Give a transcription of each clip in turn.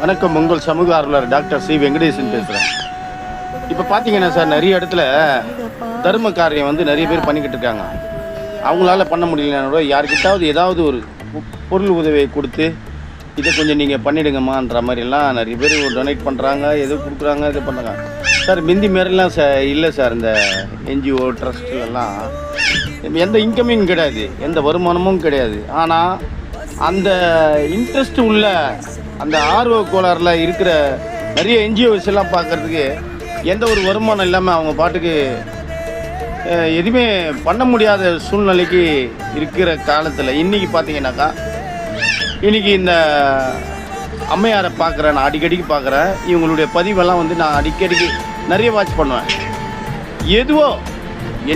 வணக்கம். உங்கள் சமூக ஆர்வலர் டாக்டர் சி வெங்கடேசன் பேசுகிறேன். இப்போ பார்த்தீங்கன்னா சார், நிறைய இடத்துல தர்ம காரியம் வந்து நிறைய பேர் பண்ணிக்கிட்டு இருக்காங்க. அவங்களால பண்ண முடியலன்னா கூட யாருக்கிட்டாவது ஏதாவது ஒரு பொருள் உதவியை கொடுத்து இதை கொஞ்சம் நீங்கள் பண்ணிவிடுங்கம்மான்ற மாதிரிலாம் நிறைய பேர் டொனேட் பண்ணுறாங்க, எது கொடுக்குறாங்க, இது பண்ணுறாங்க சார். மிந்தி மாரிலாம் இல்லை சார். இந்த என்ஜிஓ ட்ரஸ்ட்லலாம் எந்த இன்கமிங் கிடையாது, எந்த வருமானமும் கிடையாது. ஆனால் அந்த இன்ட்ரெஸ்ட் உள்ள அந்த ஆர்வ கோளாறில் இருக்கிற நிறைய என்ஜிஓஸ் எல்லாம் பார்க்குறதுக்கு எந்த ஒரு வருமானம் இல்லாமல் அவங்க பாட்டுக்கு எதுவுமே பண்ண முடியாத சூழ்நிலைக்கு இருக்கிற காலத்தில் இன்றைக்கி பார்த்தீங்கன்னாக்கா, இன்றைக்கி இந்த அம்மையாரை பார்க்குறேன், நான் அடிக்கடிக்கு பார்க்குறேன். இவங்களுடைய பதிவெல்லாம் வந்து நான் அடிக்கடிக்கு நிறைய வாட்ச் பண்ணுவேன். எதுவோ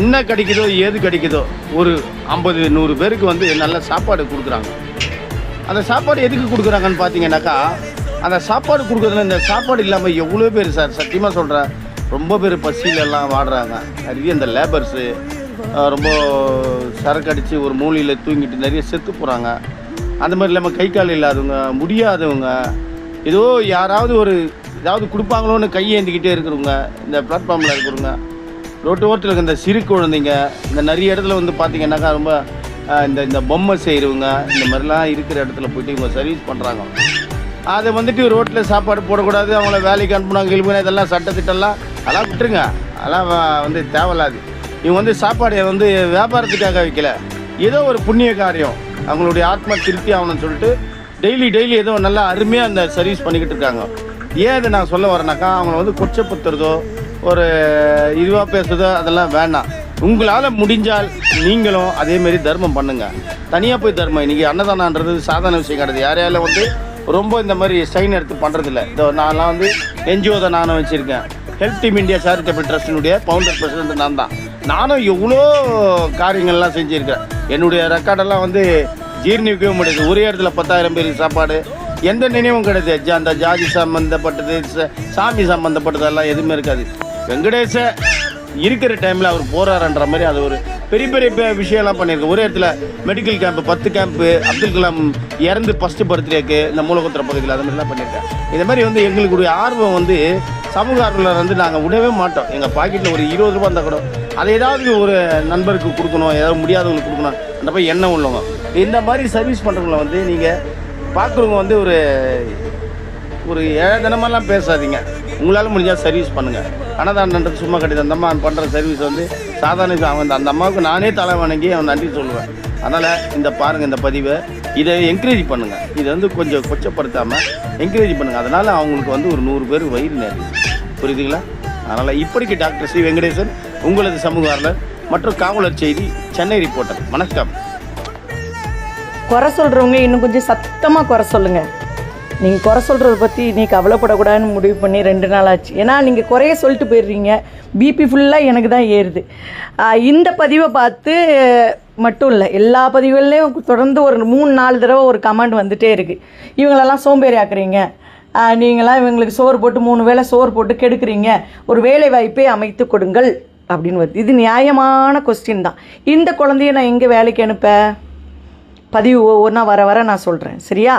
என்ன கிடைக்குதோ ஏது கிடைக்குதோ ஒரு 50-100 பேருக்கு வந்து நல்ல சாப்பாடு கொடுக்குறாங்க. அந்த சாப்பாடு எதுக்கு கொடுக்குறாங்கன்னு பார்த்தீங்கன்னாக்கா, அந்த சாப்பாடு கொடுக்குறதுல இந்த சாப்பாடு இல்லாமல் எவ்வளோ பேர் சார், சத்தியமாக சொல்கிறேன், ரொம்ப பேர் பசியிலெல்லாம் வாடுறாங்க. நிறைய இந்த லேபர்ஸு ரொம்ப சரக்கு அடித்து ஒரு மூலையில் தூங்கிட்டு நிறைய செத்து போகிறாங்க. அந்த மாதிரி இல்லாமல் கை கால் இல்லாதவங்க, முடியாதவங்க, ஏதோ யாராவது ஒரு ஏதாவது கொடுப்பாங்களோன்னு கையேந்திக்கிட்டே இருக்கிறவங்க, இந்த பிளாட்ஃபார்மில் இருக்கிறவங்க, ரோட்டு ஓரத்தில் இருக்க இந்த சிறு குழந்தைங்க, இந்த நிறைய இடத்துல வந்து பார்த்திங்கன்னாக்கா ரொம்ப இந்த பொம்மை செய்கிறவங்க, இந்த மாதிரிலாம் இருக்கிற இடத்துல போய்ட்டு இவங்க சர்வீஸ் பண்ணுறாங்க. அதை வந்துட்டு ரோட்டில் சாப்பாடு போடக்கூடாது, அவங்கள வேலைக்கு அனுப்புனாங்க கிளம்புனா, இதெல்லாம் சட்டத்திட்டம்லாம் அதெல்லாம் விட்டுருங்க. அதெல்லாம் வந்து தேவையில்லாது. இவங்க வந்து சாப்பாடு வந்து வியாபாரத்துக்காக வைக்கல, ஏதோ ஒரு புண்ணிய காரியம், அவங்களுடைய ஆத்மா திருப்தி ஆகணும்னு சொல்லிட்டு டெய்லி ஏதோ நல்லா அருமையாக அந்த சர்வீஸ் பண்ணிக்கிட்டு இருக்காங்க. ஏன் இதை நான் சொல்ல வரேனாக்கா, அவங்கள வந்து கொச்சப்படுத்துறதோ ஒரு இதுவாக பேசுறதோ அதெல்லாம் வேண்டாம். உங்களால் முடிஞ்சால் நீங்களும் அதேமாரி தர்மம் பண்ணுங்கள். தனியாக போய் தர்மம், இன்றைக்கி அன்னதானன்றது சாதாரண விஷயம் கிடையாது. யாரையாலும் வந்து ரொம்ப இந்த மாதிரி ஸ்டைன் எடுத்து பண்ணுறதில்ல. இதோ நான்லாம் வந்து என்ஜிஓ தான் நானும் வச்சுருக்கேன். ஹெல்ப் டீம் இந்தியா சேரிட்டபிள் ட்ரஸ்டினுடைய ஃபவுண்டர் பிரசிடென்ட் நான் தான். நானும் எவ்வளோ காரியங்கள்லாம் செஞ்சுருக்கேன். என்னுடைய ரெக்கார்டெல்லாம் வந்து ஜீர்ணிக்கவே முடியாது. ஒரே இடத்துல 10,000 பேருக்கு சாப்பாடு, எந்த நினைவும் கிடையாது. அந்த ஜாதி சம்மந்தப்பட்டது, சாமி சம்மந்தப்பட்டதெல்லாம் எதுவுமே இருக்காது. வெங்கடேச இருக்கிற டைமில் அவர் போகிறாருன்ற மாதிரி அது ஒரு பெரிய விஷயம்லாம் பண்ணியிருக்கேன். ஒரே இடத்துல medical camp 10 camp, Abdul Kalam இறந்து ஃபஸ்ட்டு பர்த்டேக்கு இந்த மூலகுத்திர பகுதியில் அது மாதிரிலாம் பண்ணியிருக்கேன். இந்த மாதிரி வந்து எங்களுடைய ஆர்வம் வந்து சமூக ஆர்வலர் வந்து நாங்கள் விடவே மாட்டோம். எங்கள் பாக்கெட்டில் ஒரு 20 ரூபா இருந்தால் கூட அதை ஏதாவது ஒரு நண்பருக்கு கொடுக்கணும், ஏதாவது முடியாதவங்களுக்கு கொடுக்கணும், அந்த போய் எண்ணம் உள்ளவங்க. இந்த மாதிரி சர்வீஸ் பண்ணுறவங்கள வந்து நீங்கள் பார்க்குறவங்க வந்து ஒரு ஏழதனமெல்லாம் பேசாதீங்க. உங்களால் முடிஞ்சால் சர்வீஸ் பண்ணுங்கள். அன்னதானன்றது சும்மா கிடையாது. அந்த அம்மா பண்ணுற சர்வீஸ் வந்து சாதாரண அந்த அம்மாவுக்கு நானே தலை வணங்கி அவன் நன்றி சொல்லுவேன். அதனால் இந்த பாருங்கள், இந்த பதிவை இதை என்கரேஜ் பண்ணுங்கள். இதை வந்து கொஞ்சம் கொச்சப்படுத்தாமல் என்கரேஜ் பண்ணுங்கள். அதனால் அவங்களுக்கு வந்து ஒரு 100 பேர் வயிறு நிறையும். புரியுதுங்களா? அதனால் இப்படிக்கு டாக்டர் சி வெங்கடேசன், உங்களது சமூக ஆர்வலர் மற்றும் காவலர் செய்தி, சென்னை ரிப்போர்ட்டர். வணக்கம். குறை சொல்கிறவங்க இன்னும் கொஞ்சம் சத்தமாக குறை சொல்லுங்கள். நீங்கள் குறை சொல்கிறத பற்றி நீ கவலைப்படக்கூடாதுன்னு முடிவு பண்ணி 2 நாள் ஆச்சு. ஏன்னா நீங்கள் குறைய சொல்லிட்டு போயிடுறீங்க. பிபி ஃபுல்லாக எனக்கு தான் ஏறுது. இந்த பதிவை பார்த்து மட்டும் இல்லை, எல்லா பதிவுகள்லேயும் தொடர்ந்து ஒரு 3-4 தடவை ஒரு கமெண்ட் வந்துகிட்டே இருக்குது. இவங்களெல்லாம் சோம்பேறி ஆக்குறீங்க, நீங்களாம் இவங்களுக்கு சோறு போட்டு 3 வேளை சோறு போட்டு கெடுக்குறீங்க, ஒரு வேலை வாய்ப்பை அமைத்து கொடுங்கள் அப்படின்னு வருது. இது நியாயமான கொஸ்டின் தான். இந்த குழந்தைய நான் எங்கே வேலைக்கு அனுப்ப? பதிவு ஒவ்வொன்றா வர நான் சொல்கிறேன், சரியா?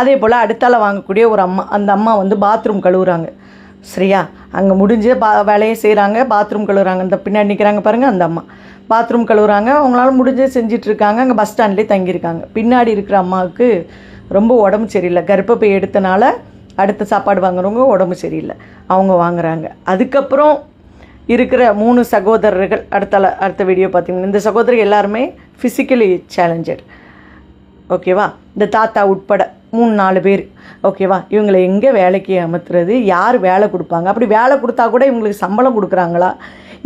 அதே போல் அடுத்தால வாங்கக்கூடிய ஒரு அம்மா, அந்த அம்மா வந்து பாத்ரூம் கழுவுறாங்க, சரியா? அங்கே முடிஞ்ச வேலையை செய்கிறாங்க, பாத்ரூம் கழுவுறாங்க. இந்த பின்னாடி நிற்கிறாங்க பாருங்கள், அந்த அம்மா பாத்ரூம் கழுவுறாங்க. அவங்களால முடிஞ்சே செஞ்சிட்ருக்காங்க. அங்கே பஸ் ஸ்டாண்ட்லேயே தங்கியிருக்காங்க. பின்னாடி இருக்கிற அம்மாவுக்கு ரொம்ப உடம்பு சரியில்லை. கர்ப்பப்பை எடுத்தனால அடுத்த சாப்பாடு வாங்குறவங்க உடம்பு சரியில்லை, அவங்க வாங்குகிறாங்க. அதுக்கப்புறம் இருக்கிற 3 சகோதரர்கள் அடுத்த வீடியோ பார்த்தீங்கன்னா, இந்த சகோதரர்கள் எல்லாருமே ஃபிசிக்கலி சேலஞ்சட், ஓகேவா? இந்த தாத்தா உட்பட 3-4 பேர், ஓகேவா? இவங்களை எங்கே வேலைக்கு அமர்த்துறது? யார் வேலை கொடுப்பாங்க? அப்படி வேலை கொடுத்தா கூட இவங்களுக்கு சம்பளம் கொடுக்குறாங்களா?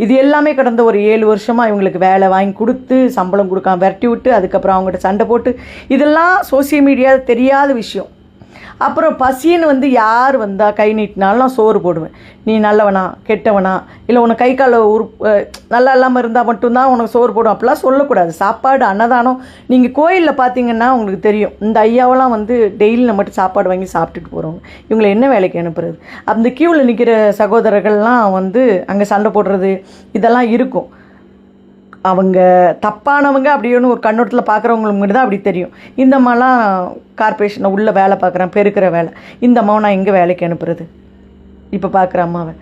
இது எல்லாமே கடந்த ஒரு 7 வருஷமாக இவங்களுக்கு வேலை வாங்கி கொடுத்து சம்பளம் கொடுக்காம விரட்டி விட்டு அதுக்கப்புறம் அவங்ககிட்ட சண்டை போட்டு, இதெல்லாம் சோசியல் மீடியா தெரியாத விஷயம். அப்புறம் பசின்னு வந்து யார் வந்தால் கை நீட்டினாலும் நான் சோறு போடுவேன். நீ நல்லவனா கெட்டவனா, இல்லை உனக்கு கை கால நல்லா இல்லாமல் இருந்தால் மட்டும்தான் உனக்கு சோறு போடும், அப்படிலாம் சொல்லக்கூடாது. சாப்பாடு அன்னதானம் நீங்கள் கோயிலில் பார்த்தீங்கன்னா உங்களுக்கு தெரியும். இந்த ஐயாவெல்லாம் வந்து டெய்லி நம்மகிட்ட சாப்பாடு வாங்கி சாப்பிட்டுட்டு போகிறவங்க. இவங்களை என்ன வேலைக்கு அனுப்புறது? அந்த க்யூவில் நிற்கிற சகோதரர்கள்லாம் வந்து அங்கே சண்டை போடுறது இதெல்லாம் இருக்கும். அவங்க தப்பானவங்க அப்படின்னு ஒரு கண்ணோட்டத்தில் பார்க்குறவங்களுக்கு மட்டும் தான் அப்படி தெரியும். இந்த அம்மாலாம் கார்ப்பரேஷனில் உள்ள வேலை பார்க்குறேன், பெருக்கிற வேலை. இந்த அம்மாவை நான் எங்கே வேலைக்கு அனுப்புறது? இப்போ பார்க்குற அம்மாவை